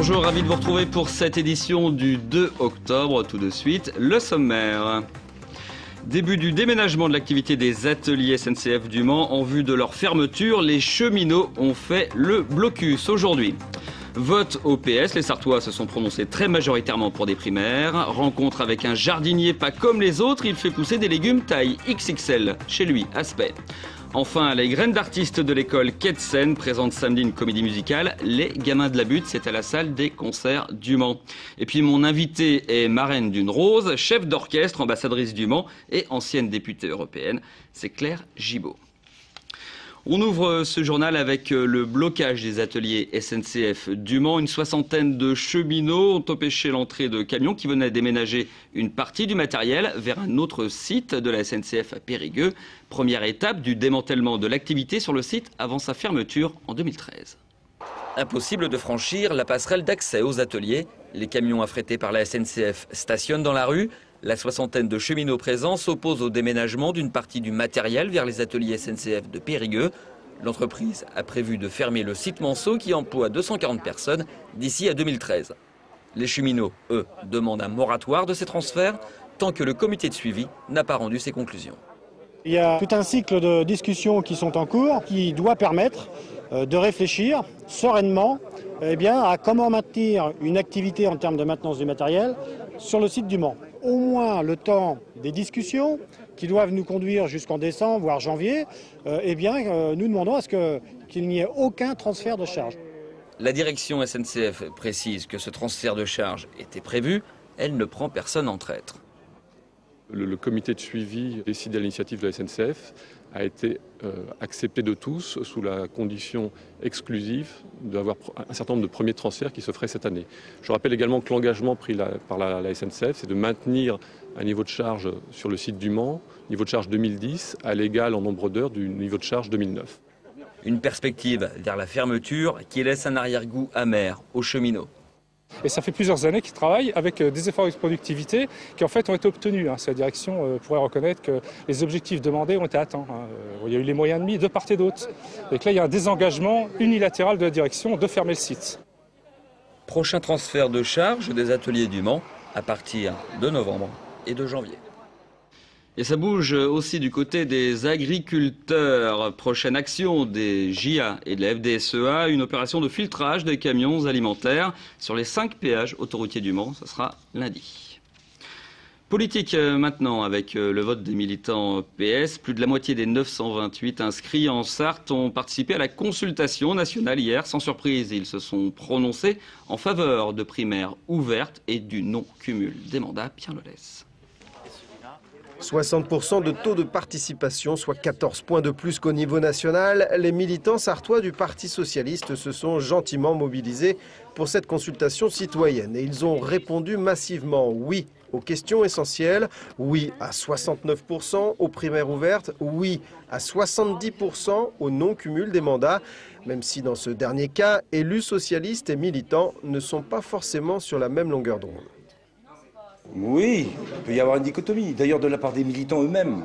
Bonjour, ravi de vous retrouver pour cette édition du 2 octobre. Tout de suite, le sommaire. Début du déménagement de l'activité des ateliers SNCF du Mans. En vue de leur fermeture, les cheminots ont fait le blocus aujourd'hui. Vote au PS, les Sarthois se sont prononcés très majoritairement pour des primaires. Rencontre avec un jardinier pas comme les autres, il fait pousser des légumes taille XXL chez lui, Aspect. Enfin, les graines d'artistes de l'école Ketsen présentent samedi une comédie musicale. Les Gamins de la Butte, c'est à la salle des concerts du Mans. Et puis mon invitée est marraine d'une rose, chef d'orchestre, ambassadrice du Mans et ancienne députée européenne, c'est Claire Gibault. On ouvre ce journal avec le blocage des ateliers SNCF du Mans. Une soixantaine de cheminots ont empêché l'entrée de camions qui venaient déménager une partie du matériel vers un autre site de la SNCF à Périgueux. Première étape du démantèlement de l'activité sur le site avant sa fermeture en 2013. Impossible de franchir la passerelle d'accès aux ateliers. Les camions affrétés par la SNCF stationnent dans la rue. La soixantaine de cheminots présents s'oppose au déménagement d'une partie du matériel vers les ateliers SNCF de Périgueux. L'entreprise a prévu de fermer le site Manceau qui emploie 240 personnes d'ici à 2013. Les cheminots, eux, demandent un moratoire de ces transferts tant que le comité de suivi n'a pas rendu ses conclusions. Il y a tout un cycle de discussions qui sont en cours qui doit permettre de réfléchir sereinement à comment maintenir une activité en termes de maintenance du matériel sur le site du Mans. Au moins le temps des discussions qui doivent nous conduire jusqu'en décembre, voire janvier, nous demandons à ce qu'il n'y ait aucun transfert de charge. La direction SNCF précise que ce transfert de charge était prévu, elle ne prend personne en traître. Le comité de suivi décidé à l'initiative de la SNCF a été accepté de tous sous la condition exclusive d'avoir un certain nombre de premiers transferts qui se feraient cette année. Je rappelle également que l'engagement pris par la SNCF, c'est de maintenir un niveau de charge sur le site du Mans, niveau de charge 2010, à l'égal en nombre d'heures du niveau de charge 2009. Une perspective vers la fermeture qui laisse un arrière-goût amer aux cheminots. Et ça fait plusieurs années qu'ils travaillent avec des efforts de productivité qui en fait ont été obtenus. La direction pourrait reconnaître que les objectifs demandés ont été atteints. Il y a eu les moyens mis de part et d'autre. Et que là, il y a un désengagement unilatéral de la direction de fermer le site. Prochain transfert de charge des ateliers du Mans à partir de novembre et de janvier. Et ça bouge aussi du côté des agriculteurs. Prochaine action des JA et de la FDSEA, une opération de filtrage des camions alimentaires sur les 5 péages autoroutiers du Mans. Ça sera lundi. Politique maintenant avec le vote des militants PS. Plus de la moitié des 928 inscrits en Sarthe ont participé à la consultation nationale hier. Sans surprise, ils se sont prononcés en faveur de primaires ouvertes et du non-cumul des mandats. Pierre Lolès. 60% de taux de participation, soit 14 points de plus qu'au niveau national. Les militants sarthois du Parti socialiste se sont gentiment mobilisés pour cette consultation citoyenne. Et ils ont répondu massivement oui aux questions essentielles, oui à 69% aux primaires ouvertes, oui à 70% au non-cumul des mandats, même si dans ce dernier cas, élus socialistes et militants ne sont pas forcément sur la même longueur d'onde. Oui, il peut y avoir une dichotomie, d'ailleurs de la part des militants eux-mêmes.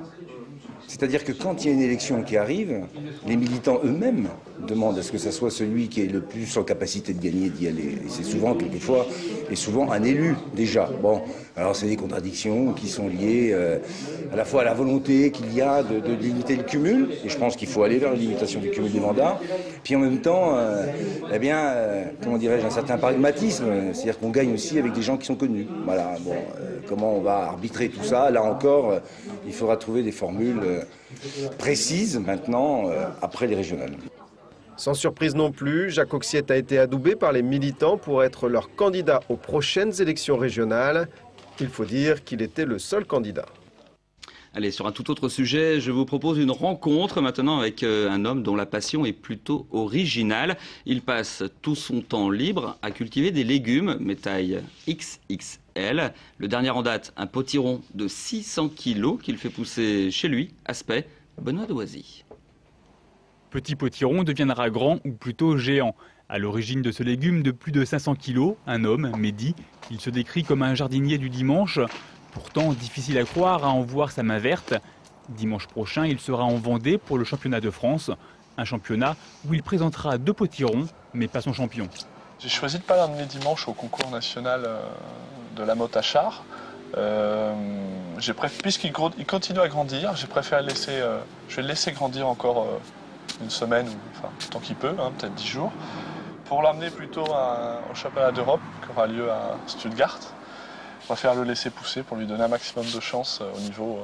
C'est-à-dire que quand il y a une élection qui arrive, les militants eux-mêmes demandent à ce que ce soit celui qui est le plus en capacité de gagner d'y aller. Et c'est souvent, quelquefois, et souvent un élu déjà. Bon, alors c'est des contradictions qui sont liées à la fois à la volonté qu'il y a de limiter le cumul, et je pense qu'il faut aller vers la limitation du cumul des mandats, puis en même temps, comment dirais-je, un certain pragmatisme, c'est-à-dire qu'on gagne aussi avec des gens qui sont connus. Voilà, bon, comment on va arbitrer tout ça? Là encore, il faudra trouver des formules précises maintenant, après les régionales. Sans surprise non plus, Jacques Auxiette a été adoubé par les militants pour être leur candidat aux prochaines élections régionales. Il faut dire qu'il était le seul candidat. Allez, sur un tout autre sujet, je vous propose une rencontre maintenant avec un homme dont la passion est plutôt originale. Il passe tout son temps libre à cultiver des légumes, mais taille XXL. Le dernier en date, un potiron de 600 kg qu'il fait pousser chez lui, Aspect, Benoît Doisy. Petit potiron deviendra grand ou plutôt géant. À l'origine de ce légume de plus de 500 kg, un homme, Mehdi, il se décrit comme un jardinier du dimanche. Pourtant, difficile à croire à en voir sa main verte. Dimanche prochain, il sera en Vendée pour le championnat de France. Un championnat où il présentera 2 potirons, mais pas son champion. J'ai choisi de ne pas l'emmener dimanche au concours national de la motte à char. Puisqu'il continue à grandir, j'ai préféré je vais le laisser grandir encore une semaine, enfin tant qu'il peut, peut-être 10 jours, pour l'amener plutôt au championnat d'Europe qui aura lieu à Stuttgart. Je préfère le laisser pousser pour lui donner un maximum de chance au niveau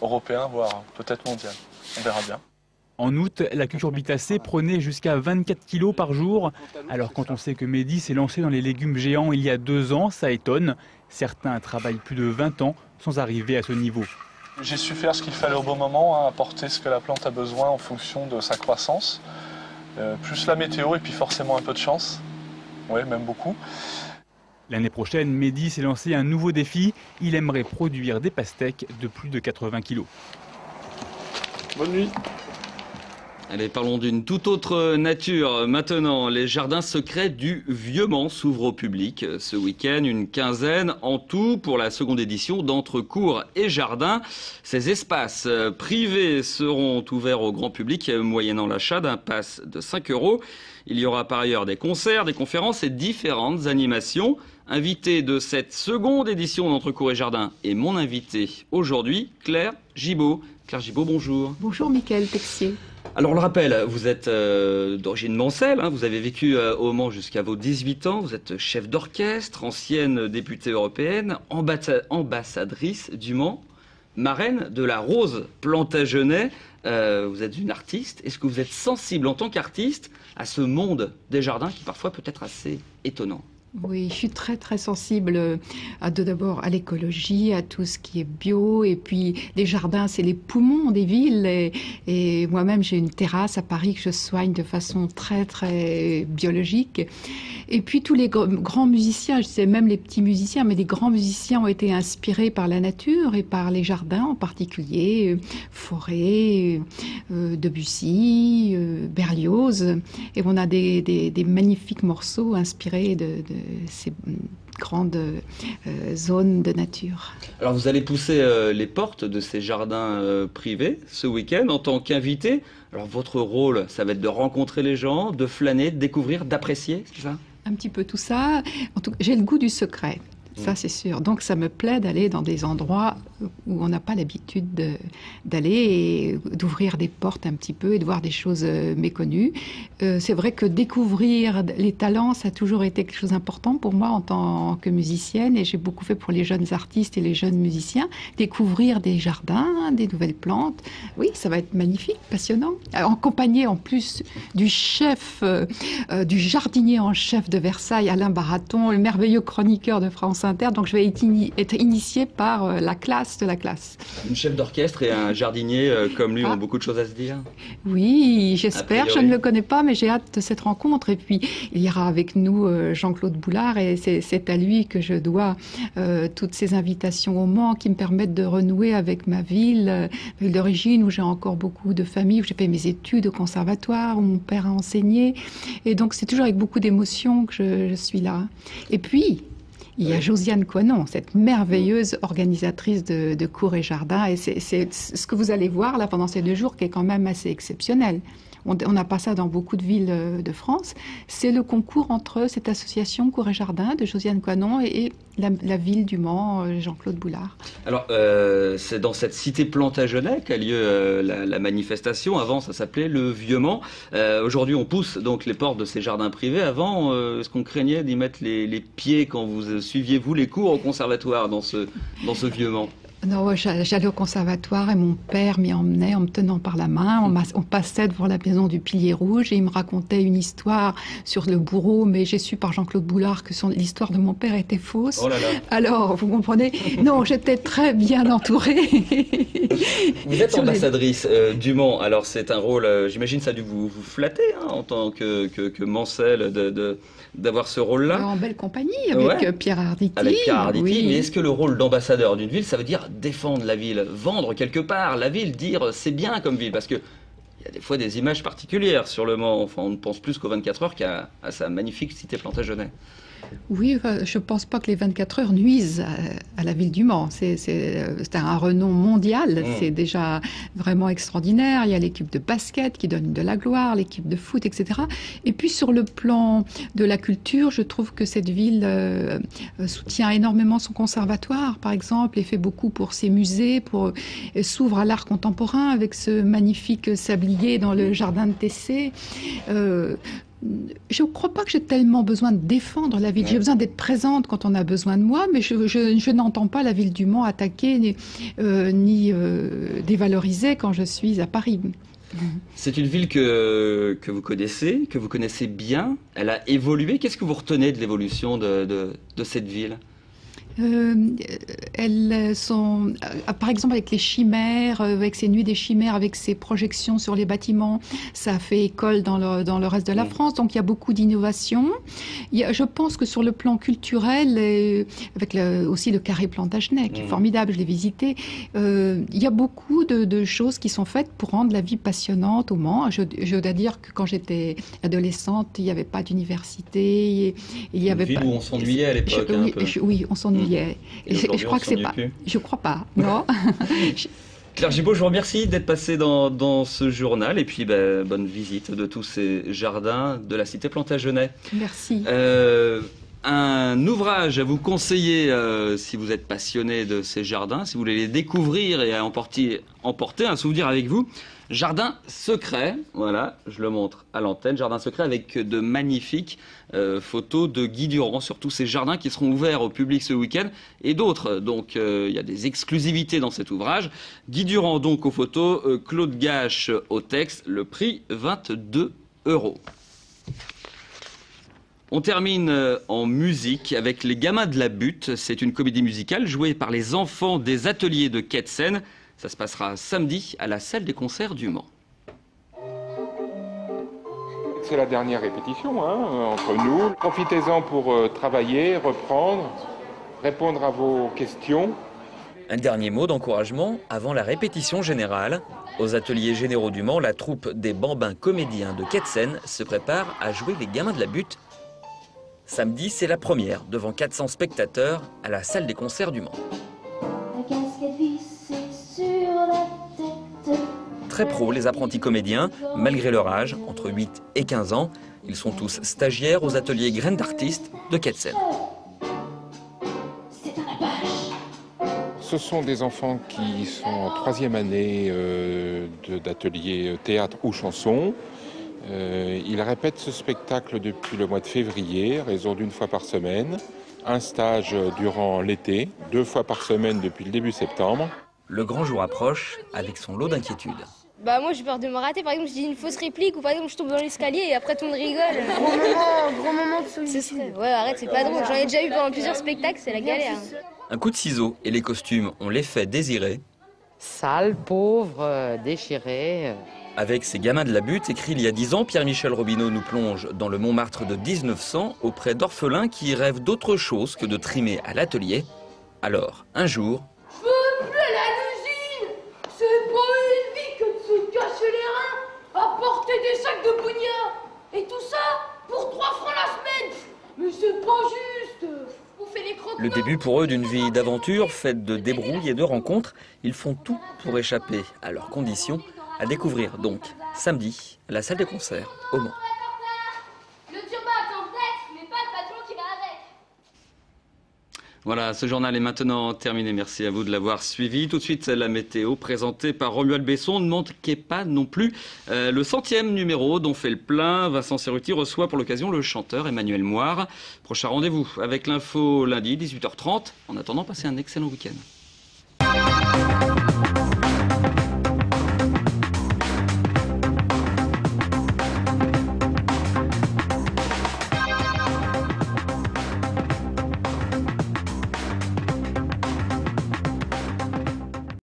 européen, voire peut-être mondial. On verra bien. En août, la cucurbitacée prenait jusqu'à 24 kg par jour. Alors quand on sait que Mehdi s'est lancé dans les légumes géants il y a 2 ans, ça étonne. Certains travaillent plus de 20 ans sans arriver à ce niveau. J'ai su faire ce qu'il fallait au bon moment, apporter ce que la plante a besoin en fonction de sa croissance. Plus la météo et puis forcément un peu de chance. Oui, même beaucoup. L'année prochaine, Mehdi s'est lancé un nouveau défi. Il aimerait produire des pastèques de plus de 80 kg. Bonne nuit. Allez, parlons d'une toute autre nature. Maintenant, les jardins secrets du Vieux-Mans s'ouvrent au public. Ce week-end, une quinzaine en tout pour la seconde édition d'Entre Cours et Jardins. Ces espaces privés seront ouverts au grand public moyennant l'achat d'un pass de 5 €. Il y aura par ailleurs des concerts, des conférences et différentes animations. Invité de cette seconde édition d'Entre Cours et Jardins et mon invité aujourd'hui, Claire Gibaud. Claire Gibaud, bonjour. Bonjour Mickaël Texier. Alors on le rappelle, vous êtes d'origine mancelle, vous avez vécu au Mans jusqu'à vos 18 ans, vous êtes chef d'orchestre, ancienne députée européenne, ambassadrice du Mans, marraine de la Rose Plantagenet. Vous êtes une artiste. Est-ce que vous êtes sensible en tant qu'artiste à ce monde des jardins qui parfois peut être assez étonnant ? Oui, je suis très très sensible d'abord à l'écologie, à tout ce qui est bio, et puis les jardins, c'est les poumons des villes, et moi-même j'ai une terrasse à Paris que je soigne de façon très très biologique. Et puis tous les grands musiciens, je sais même les petits musiciens, mais les grands musiciens ont été inspirés par la nature et par les jardins en particulier, Fauré, Debussy, Berlioz, et on a des magnifiques morceaux inspirés de ces grandes zones de nature. Alors vous allez pousser les portes de ces jardins privés ce week-end en tant qu'invité. Alors votre rôle, ça va être de rencontrer les gens, de flâner, de découvrir, d'apprécier, c'est ça ? Un petit peu tout ça. En tout cas, j'ai le goût du secret. Ça, c'est sûr. Donc, ça me plaît d'aller dans des endroits où on n'a pas l'habitude d'aller et d'ouvrir des portes un petit peu et de voir des choses méconnues. C'est vrai que découvrir les talents, ça a toujours été quelque chose d'important pour moi en tant que musicienne, et j'ai beaucoup fait pour les jeunes artistes et les jeunes musiciens. Découvrir des jardins, des nouvelles plantes. Oui, ça va être magnifique, passionnant. Accompagné en plus du chef, du jardinier en chef de Versailles, Alain Baraton, le merveilleux chroniqueur de France Inter. Donc je vais être initiée par la classe de la classe. Une chef d'orchestre et un jardinier comme lui ont beaucoup de choses à se dire. Oui, j'espère. Je ne le connais pas, mais j'ai hâte de cette rencontre. Et puis il y aura avec nous Jean-Claude Boulard, et c'est à lui que je dois toutes ces invitations au Mans qui me permettent de renouer avec ma ville d'origine, où j'ai encore beaucoup de famille, où j'ai fait mes études au conservatoire, où mon père a enseigné. Et donc c'est toujours avec beaucoup d'émotion que je suis là. Et puis il y a Josiane Coinon, cette merveilleuse organisatrice de cours et jardins. Et c'est ce que vous allez voir là pendant ces 2 jours qui est quand même assez exceptionnel. On n'a pas ça dans beaucoup de villes de France. C'est le concours entre cette association Cours et Jardins de Josiane Coinon et la ville du Mans, Jean-Claude Boulard. Alors, c'est dans cette cité Plantagenet qu'a lieu la manifestation. Avant, ça s'appelait le Vieux-Mans. Aujourd'hui, on pousse donc les portes de ces jardins privés. Avant, est-ce qu'on craignait d'y mettre les pieds quand vous suiviez, vous, les cours au conservatoire dans ce Vieux-Mans ? Non, j'allais au conservatoire et mon père m'y emmenait en me tenant par la main. On passait devant la maison du Pilier Rouge et il me racontait une histoire sur le bourreau, mais j'ai su par Jean-Claude Boulard que l'histoire de mon père était fausse. Oh là là. Alors, vous comprenez ? Non, j'étais très bien entourée. Vous êtes ambassadrice du Mans. Alors, c'est un rôle, j'imagine, ça a dû vous flatter en tant que mancelle d'avoir ce rôle-là. En belle compagnie, avec Pierre Arditi. Avec Pierre Arditi, oui. Mais est-ce que le rôle d'ambassadeur d'une ville, ça veut dire défendre la ville, vendre quelque part la ville, dire c'est bien comme ville ? Parce que il y a des fois des images particulières sur le Mans. Enfin, on ne pense plus qu'aux 24 heures qu'à sa magnifique cité Plantagenet. Oui, je ne pense pas que les 24 heures nuisent à la ville du Mans. C'est un renom mondial, c'est déjà vraiment extraordinaire. Il y a l'équipe de basket qui donne de la gloire, l'équipe de foot, etc. Et puis sur le plan de la culture, je trouve que cette ville soutient énormément son conservatoire, par exemple, et fait beaucoup pour ses musées, s'ouvre à l'art contemporain avec ce magnifique sablier dans le jardin de Tessé. Je ne crois pas que j'ai tellement besoin de défendre la ville. J'ai besoin d'être présente quand on a besoin de moi, mais je n'entends pas la ville du Mans attaquer ni dévaloriser quand je suis à Paris. C'est une ville que vous connaissez bien. Elle a évolué. Qu'est-ce que vous retenez de l'évolution de cette ville ? Elles sont, par exemple, avec les chimères, avec ces nuits des chimères, avec ces projections sur les bâtiments, ça fait école dans le reste de la France. Donc il y a beaucoup d'innovations. Je pense que sur le plan culturel, avec aussi le carré Plantagenet, qui est formidable, je l'ai visité, il y a beaucoup de choses qui sont faites pour rendre la vie passionnante au Mans. Je dois dire que quand j'étais adolescente, il n'y avait pas d'université. Il y avait une ville où on s'ennuyait à l'époque. Oui, on s'ennuyait. Et je crois que c'est pas. Je crois pas, non. Claire Gibault, je vous remercie d'être passée dans ce journal et puis bonne visite de tous ces jardins de la cité Plantagenet. Merci. Un ouvrage à vous conseiller si vous êtes passionné de ces jardins, si vous voulez les découvrir et emporter un souvenir avec vous. Jardin secret, voilà, je le montre à l'antenne, jardin secret avec de magnifiques photos de Guy Durand sur tous ces jardins qui seront ouverts au public ce week-end et d'autres. Donc il y a des exclusivités dans cet ouvrage. Guy Durand donc aux photos, Claude Gache au texte, le prix 22 €. On termine en musique avec Les Gamins de la Butte. C'est une comédie musicale jouée par les enfants des ateliers de quai de Seine. Ça se passera samedi à la salle des concerts du Mans. C'est la dernière répétition entre nous. Profitez-en pour travailler, reprendre, répondre à vos questions. Un dernier mot d'encouragement avant la répétition générale. Aux ateliers généraux du Mans, la troupe des Bambins comédiens de quai de Seine se prépare à jouer Les Gamins de la Butte. Samedi, c'est la première devant 400 spectateurs à la salle des concerts du Mans. Très pro, les apprentis comédiens, malgré leur âge, entre 8 et 15 ans. Ils sont tous stagiaires aux ateliers Graines d'artistes de quai de Seine. Ce sont des enfants qui sont en 3e année d'atelier théâtre ou chanson. Ils répètent ce spectacle depuis le mois de février, à raison d'1 fois par semaine. Un stage durant l'été, 2 fois par semaine depuis le début septembre. Le grand jour approche avec son lot d'inquiétudes. Moi j'ai peur de me rater, par exemple je dis une fausse réplique ou par exemple je tombe dans l'escalier et après tout le monde rigole. Gros moment de solitude. Ouais, arrête, c'est pas drôle, j'en ai déjà eu pendant plusieurs spectacles, c'est la galère. Un coup de ciseau et les costumes ont l'effet désiré. Sale, pauvre, déchiré. Avec ces gamins de la butte, écrit il y a 10 ans, Pierre-Michel Robineau nous plonge dans le Montmartre de 1900 auprès d'orphelins qui rêvent d'autre chose que de trimer à l'atelier. Alors, un jour... Apporter des sacs de bougnat et tout ça pour 3 francs la semaine. Mais c'est pas juste. On fait les croque-morts. Le début pour eux d'une vie d'aventure faite de débrouilles et de rencontres. Ils font tout pour échapper à leurs conditions. À découvrir donc samedi à la salle des concerts au Mans. Le turban attend peut-être, mais pas le patron qui va avec. Voilà, ce journal est maintenant terminé. Merci à vous de l'avoir suivi. Tout de suite, la météo présentée par Romuald Besson. Ne manquez pas non plus le 100e numéro dont fait le plein. Vincent Cerruti reçoit pour l'occasion le chanteur Emmanuel Moire. Prochain rendez-vous avec l'info lundi, 18h30. En attendant, passez un excellent week-end.